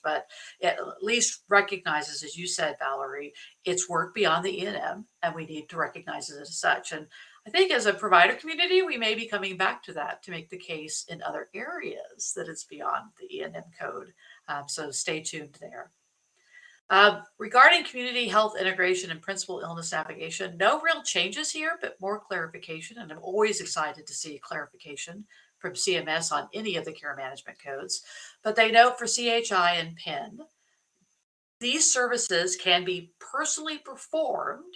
but it at least recognizes, as you said, Valerie, it's work beyond the E&M, and we need to recognize it as such. And I think as a provider community, we may be coming back to that to make the case in other areas that it's beyond the E&M code. So stay tuned there. Regarding community health integration and principal illness navigation, no real changes here, but more clarification. And I'm always excited to see clarification from CMS on any of the care management codes. But they note for CHI and PIN, these services can be personally performed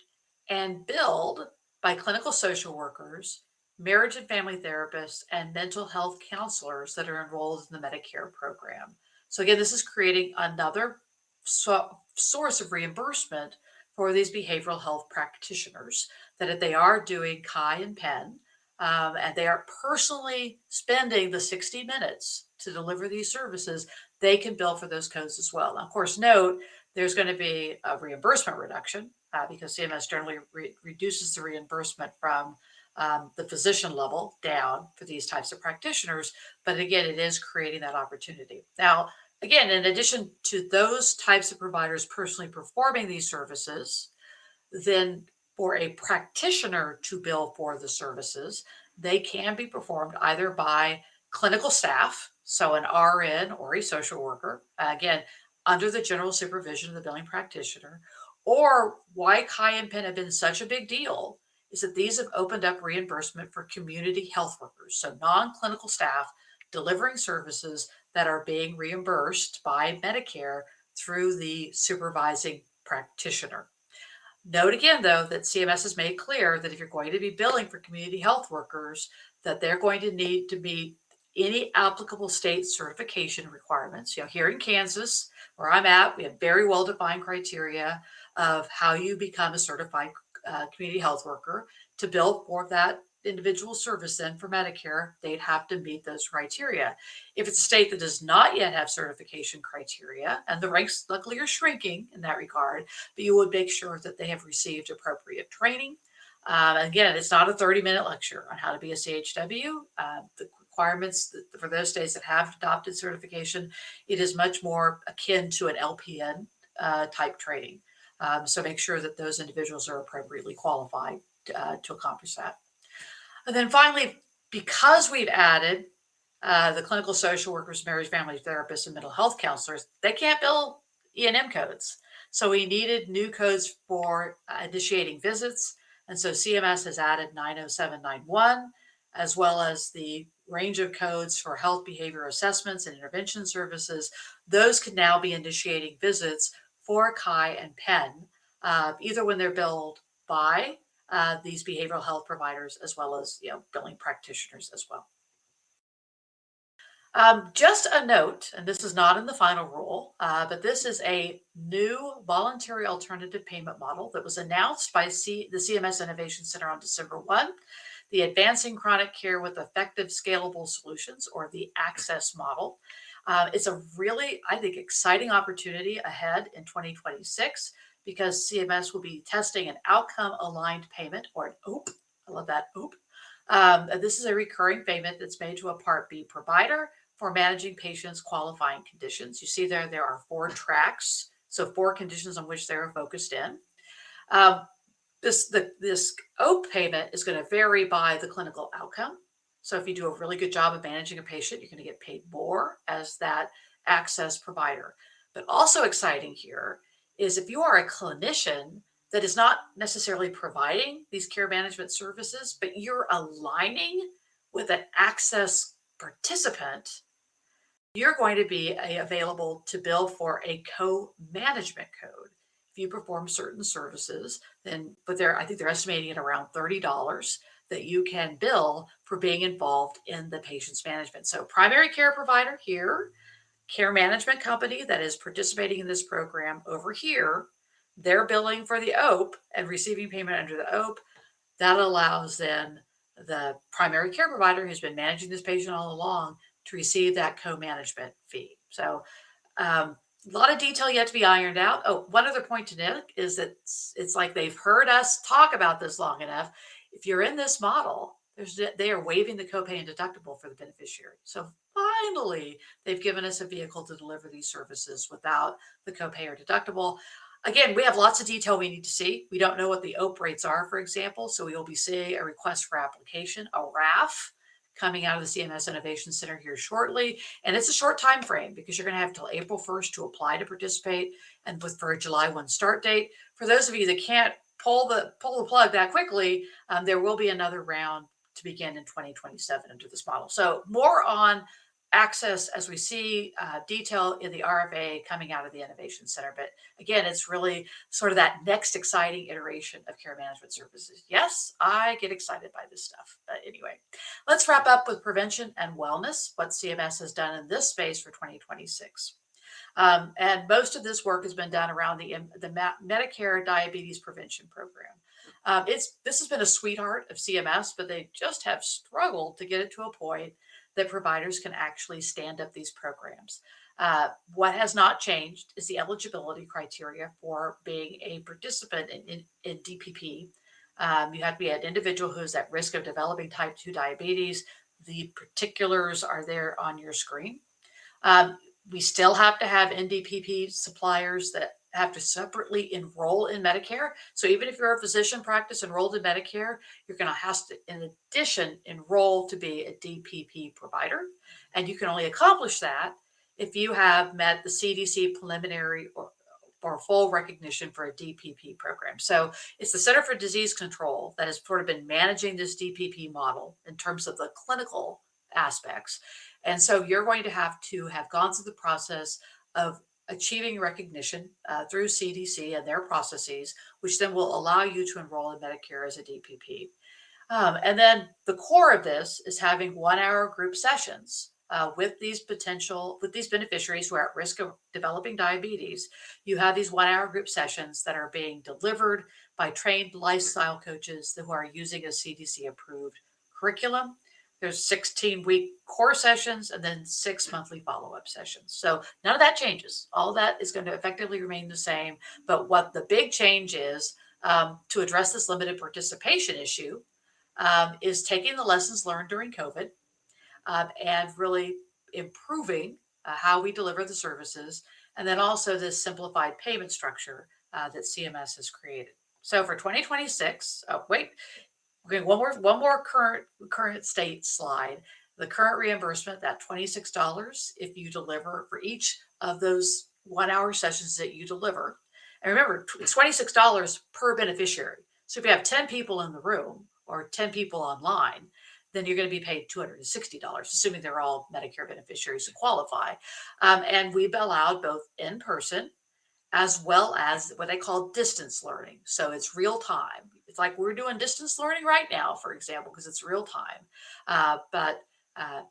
and billed by clinical social workers, marriage and family therapists, and mental health counselors that are enrolled in the Medicare program. So again, this is creating another source of reimbursement for these behavioral health practitioners, that if they are doing CHI and PEN, and they are personally spending the 60 minutes to deliver these services, they can bill for those codes as well. Now, of course, note, there's going to be a reimbursement reduction because CMS generally reduces the reimbursement from the physician level down for these types of practitioners. But again, it is creating that opportunity. Now, again, in addition to those types of providers personally performing these services, then for a practitioner to bill for the services, they can be performed either by clinical staff, so an RN or a social worker, again, under the general supervision of the billing practitioner. Or why CHI and PIN have been such a big deal is that these have opened up reimbursement for community health workers, so non-clinical staff delivering services that are being reimbursed by Medicare through the supervising practitioner. Note again, though, that CMS has made clear that if you're going to be billing for community health workers, that they're going to need to meet any applicable state certification requirements. Here in Kansas, where I'm at, we have very well-defined criteria of how you become a certified community health worker. To bill for that individual service then for Medicare, they'd have to meet those criteria. If it's a state that does not yet have certification criteria, and the ranks luckily are shrinking in that regard, but you would make sure that they have received appropriate training. Again, it's not a 30-minute lecture on how to be a CHW. The requirements for those states that have adopted certification, it is much more akin to an LPN type training. So make sure that those individuals are appropriately qualified to accomplish that. And then finally, because we've added the clinical social workers, marriage family therapists, and mental health counselors, they can't bill E&M codes. So we needed new codes for initiating visits. And so CMS has added 90791, as well as the range of codes for health behavior assessments and intervention services. Those can now be initiating visits for CHI and PEN, either when they're billed by these behavioral health providers, as well as billing practitioners as well. Just a note, and this is not in the final rule, but this is a new voluntary alternative payment model that was announced by the CMS Innovation Center on December 1, the Advancing Chronic Care with Effective Scalable Solutions, or the ACCESS model. It's a really, I think, exciting opportunity ahead in 2026 because CMS will be testing an outcome-aligned payment, or an OAP. I love that, OAP. This is a recurring payment that's made to a Part B provider for managing patients' qualifying conditions. You see there are 4 tracks, so 4 conditions on which they're focused in. This OAP payment is going to vary by the clinical outcome. So if you do a really good job of managing a patient, you're going to get paid more as that access provider. But also exciting here is if you are a clinician that is not necessarily providing these care management services, but you're aligning with an access participant, you're going to be available to bill for a co-management code. If you perform certain services, then, I think they're estimating it around $30 that you can bill for being involved in the patient's management. So primary care provider here, care management company that is participating in this program over here, they're billing for the OAP and receiving payment under the OAP. That allows then the primary care provider who's been managing this patient all along to receive that co-management fee. So a lot of detail yet to be ironed out. Oh, one other point to note is that it's like they've heard us talk about this long enough. If you're in this model, they are waiving the copay and deductible for the beneficiary. So finally, they've given us a vehicle to deliver these services without the copay or deductible. Again, we have lots of detail we need to see. We don't know what the OAP rates are, for example. So we will be seeing a request for application, a RAF, coming out of the CMS Innovation Center here shortly. And it's a short time frame because you're going to have till April 1st to apply to participate and for a July 1 start date. For those of you that can't pull the plug that quickly, there will be another round to begin in 2027 under this model. So more on access as we see detail in the RFA coming out of the Innovation Center. But again, it's really sort of that next exciting iteration of care management services. Yes, I get excited by this stuff. But anyway, let's wrap up with prevention and wellness, what CMS has done in this space for 2026. And most of this work has been done around the Medicare Diabetes Prevention Program. This has been a sweetheart of CMS, but they just have struggled to get it to a point that providers can actually stand up these programs. What has not changed is the eligibility criteria for being a participant in DPP. You have to be an individual who is at risk of developing type 2 diabetes. The particulars are there on your screen. We still have to have NDPP suppliers that have to separately enroll in Medicare. So even if you're a physician practice enrolled in Medicare, you're going to have to, in addition, enroll to be a DPP provider. And you can only accomplish that if you have met the CDC preliminary or full recognition for a DPP program. So it's the Center for Disease Control that has sort of been managing this DPP model in terms of the clinical aspects. And so you're going to have gone through the process of achieving recognition through CDC and their processes, which then will allow you to enroll in Medicare as a DPP. And then the core of this is having 1-hour group sessions with these beneficiaries who are at risk of developing diabetes. You have these 1-hour group sessions that are being delivered by trained lifestyle coaches who are using a CDC approved curriculum. There's 16-week core sessions and then 6 monthly follow-up sessions. So none of that changes. All of that is going to effectively remain the same. But what the big change is, to address this limited participation issue, is taking the lessons learned during COVID, and really improving how we deliver the services, and then also this simplified payment structure that CMS has created. So for 2026, okay, one more current state slide. The current reimbursement, that $26 if you deliver for each of those 1-hour sessions that you deliver. And remember, it's $26 per beneficiary. So if you have 10 people in the room or 10 people online, then you're going to be paid $260, assuming they're all Medicare beneficiaries who qualify. And we've allowed both in person as well as what they call distance learning. So it's real time. It's like we're doing distance learning right now, for example, because it's real time. But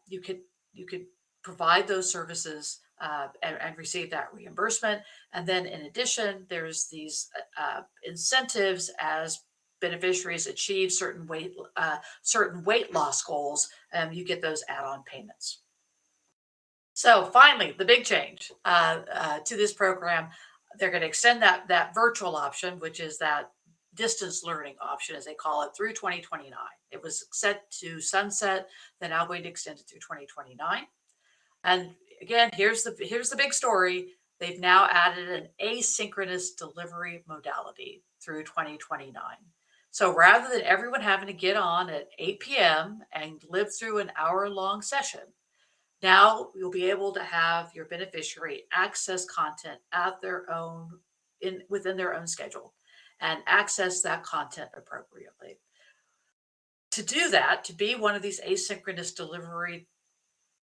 you could provide those services and receive that reimbursement. And then in addition, there's these incentives as beneficiaries achieve certain weight loss goals. You get those add-on payments. So finally, the big change to this program, they're going to extend that virtual option, which is that distance learning option, as they call it, through 2029. It was set to sunset. They're now going to extend it through 2029. And again, here's the big story. They've now added an asynchronous delivery modality through 2029. So rather than everyone having to get on at 8 p.m. and live through an hour-long session, now you'll be able to have your beneficiary access content at within their own schedule and access that content appropriately. To do that, to be one of these asynchronous delivery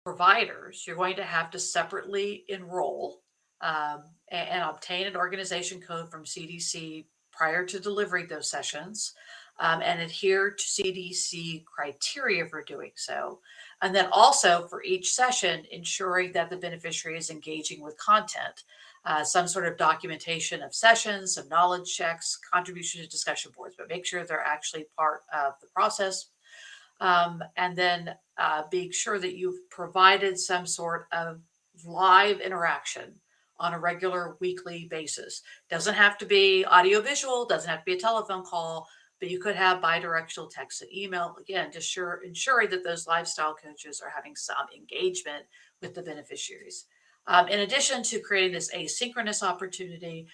providers, you're going to have to separately enroll and obtain an organization code from CDC prior to delivering those sessions, and adhere to CDC criteria for doing so. And then also for each session, ensuring that the beneficiary is engaging with content, some sort of documentation of sessions, some knowledge checks, contribution to discussion boards, but make sure they're actually part of the process. And then being sure that you've provided some sort of live interaction on a regular weekly basis. Doesn't have to be audiovisual, doesn't have to be a telephone call, but you could have bidirectional text and email. Again, just ensuring that those lifestyle coaches are having some engagement with the beneficiaries. In addition to creating this asynchronous opportunity,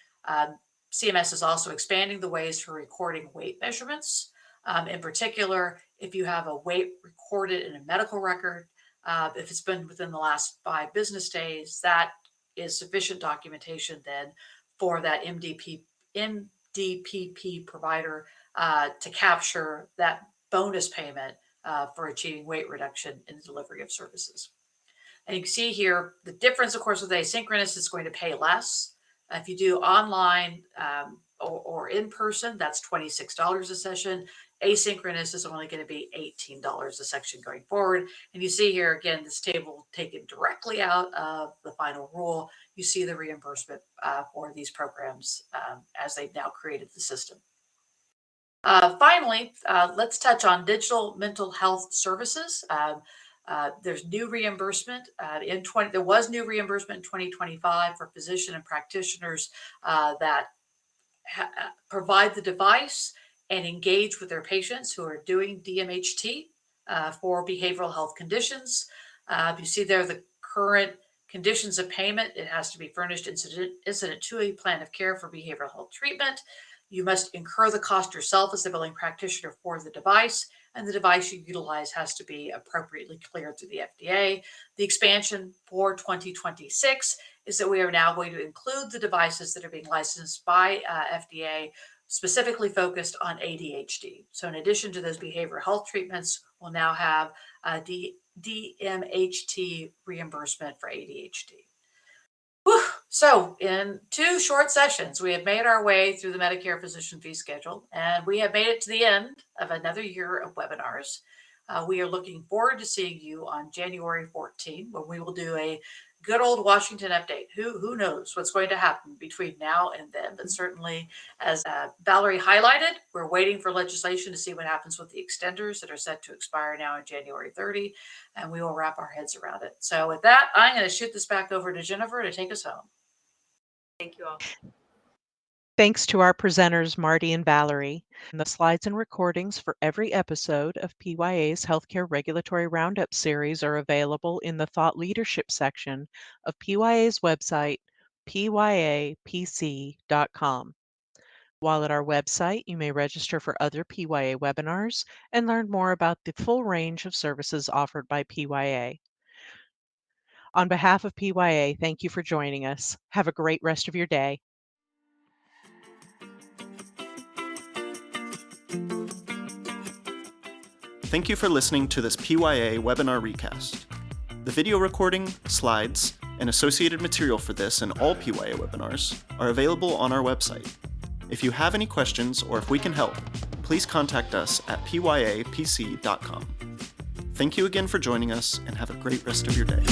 CMS is also expanding the ways for recording weight measurements. In particular, if you have a weight recorded in a medical record, if it's been within the last 5 business days, that is sufficient documentation then for that MDPP provider to capture that bonus payment for achieving weight reduction in the delivery of services. And you can see here, the difference, of course, with asynchronous is going to pay less. If you do online or in person, that's $26 a session. Asynchronous is only going to be $18 a section going forward. And you see here, again, this table taken directly out of the final rule. You see the reimbursement for these programs as they've now created the system. Finally, let's touch on digital mental health services. There's new reimbursement there was new reimbursement in 2025 for physician and practitioners that provide the device and engage with their patients who are doing DMHT for behavioral health conditions. You see there the current conditions of payment. It has to be furnished incident to a plan of care for behavioral health treatment. You must incur the cost yourself as the billing practitioner for the device, and the device you utilize has to be appropriately cleared through the FDA. The expansion for 2026 is that we are now going to include the devices that are being licensed by FDA, specifically focused on ADHD. So in addition to those behavioral health treatments, we'll now have DMHT reimbursement for ADHD. Whew. So in 2 short sessions, we have made our way through the Medicare physician fee schedule, and we have made it to the end of another year of webinars. We are looking forward to seeing you on January 14, when we will do a good old Washington update. Who knows what's going to happen between now and then? But certainly, as Valerie highlighted, we're waiting for legislation to see what happens with the extenders that are set to expire now on January 30, and we will wrap our heads around it. So with that, I'm going to shoot this back over to Jennifer to take us home. Thank you all. Thanks to our presenters, Marty and Valerie. And the slides and recordings for every episode of PYA's Healthcare Regulatory Roundup series are available in the Thought Leadership section of PYA's website, pyapc.com. While at our website, you may register for other PYA webinars and learn more about the full range of services offered by PYA. On behalf of PYA, thank you for joining us. Have a great rest of your day. Thank you for listening to this PYA webinar recast. The video recording, slides, and associated material for this and all PYA webinars are available on our website. If you have any questions or if we can help, please contact us at pyapc.com. Thank you again for joining us and have a great rest of your day.